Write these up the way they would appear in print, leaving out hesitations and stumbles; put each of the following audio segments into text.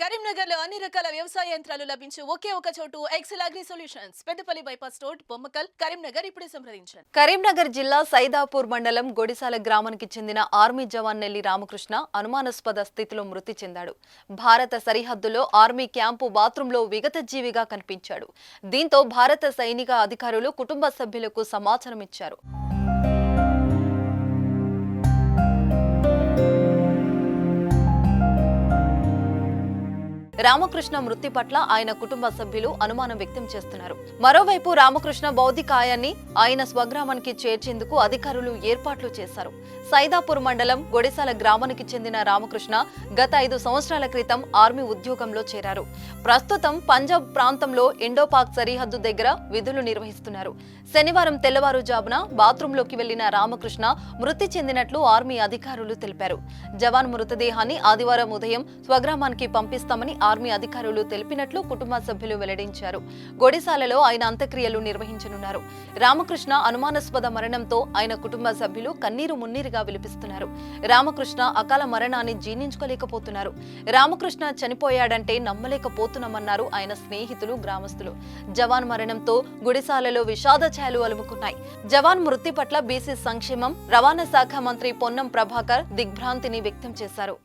కరీంనగర్ లో అన్ని రకాల వ్యవసాయ యంత్రాలు లభించే ఒకే ఒక చోటు Excel Agri Solutions Peddapalli bypass road Bommakal Karimnagar. ఇప్పుడే సంప్రదించండి. కరీంనగర్ జిల్లా సైదాపూర్ మండలం గొడిసాల గ్రామానికి చెందిన ఆర్మీ జవాన్ నెల్లి రామకృష్ణ అనుమానాస్పద స్థితిలో మృతి చెందాడు. భారత సరిహద్దులో ఆర్మీ క్యాంపు బాత్రూంలో విగతజీవిగా కనిపించాడు. దీంతో భారత సైనిక అధికారులు కుటుంబ సభ్యులకు సమాచారం ఇచ్చారు. రామకృష్ణ మృతి పట్ల ఆయన కుటుంబ సభ్యులు అనుమానం వ్యక్తం చేస్తున్నారు. మరోవైపు రామకృష్ణ భౌతికాయాన్ని ఆయన స్వగ్రామానికి చేర్చేందుకు అధికారులు ఏర్పాట్లు చేశారు. సైదాపూర్ మండలం గొడిసాల గ్రామానికి చెందిన రామకృష్ణ గత 5 సంవత్సరాల క్రితం ఆర్మీ ఉద్యోగంలో చేరారు. ప్రస్తుతం పంజాబ్ ప్రాంతంలో ఇండోపాక్ సరిహద్దు దగ్గర విధులు నిర్వహిస్తున్నారు. శనివారం తెల్లవారుజామున బాత్రూంలోకి వెళ్లిన రామకృష్ణ మృతి చెందినట్లు ఆర్మీ అధికారులు తెలిపారు. జవాన్ మృతదేహాన్ని ఆదివారం ఉదయం స్వగ్రామానికి పంపిస్తామని ఆర్మీ అధికారులు తెలిపినట్లు కుటుంబ సభ్యులు వెల్లడించారు. గొడిసాలలో ఆయన అంత్యక్రియలు నిర్వహించనున్నారు. రామకృష్ణ అనుమానాస్పద మరణంతో ఆయన కుటుంబ సభ్యులు కన్నీరు మున్నీరుగా విలపిస్తున్నారు. రామకృష్ణ అకాల మరణాన్ని జీర్ణించుకోలేకపోతున్నారు. రామకృష్ణ చనిపోయాడంటే నమ్మలేకపోతున్నామన్నారు ఆయన స్నేహితులు, గ్రామస్తులు. జవాన్ మరణంతో గుడిసాలలో విషాద ఛాయలు అలుముకున్నాయి. జవాన్ మృతి పట్ల బీసీ సంక్షేమం, రవాణా శాఖ మంత్రి పొన్నం ప్రభాకర్ దిగ్భ్రాంతిని వ్యక్తం చేశారు.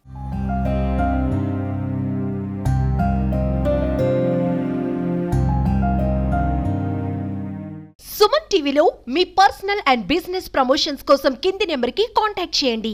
సుమన్ టీవీలో మీ పర్సనల్ అండ్ బిజినెస్ ప్రమోషన్స్ కోసం కింది నెంబర్కి కాంటాక్ట్ చేయండి.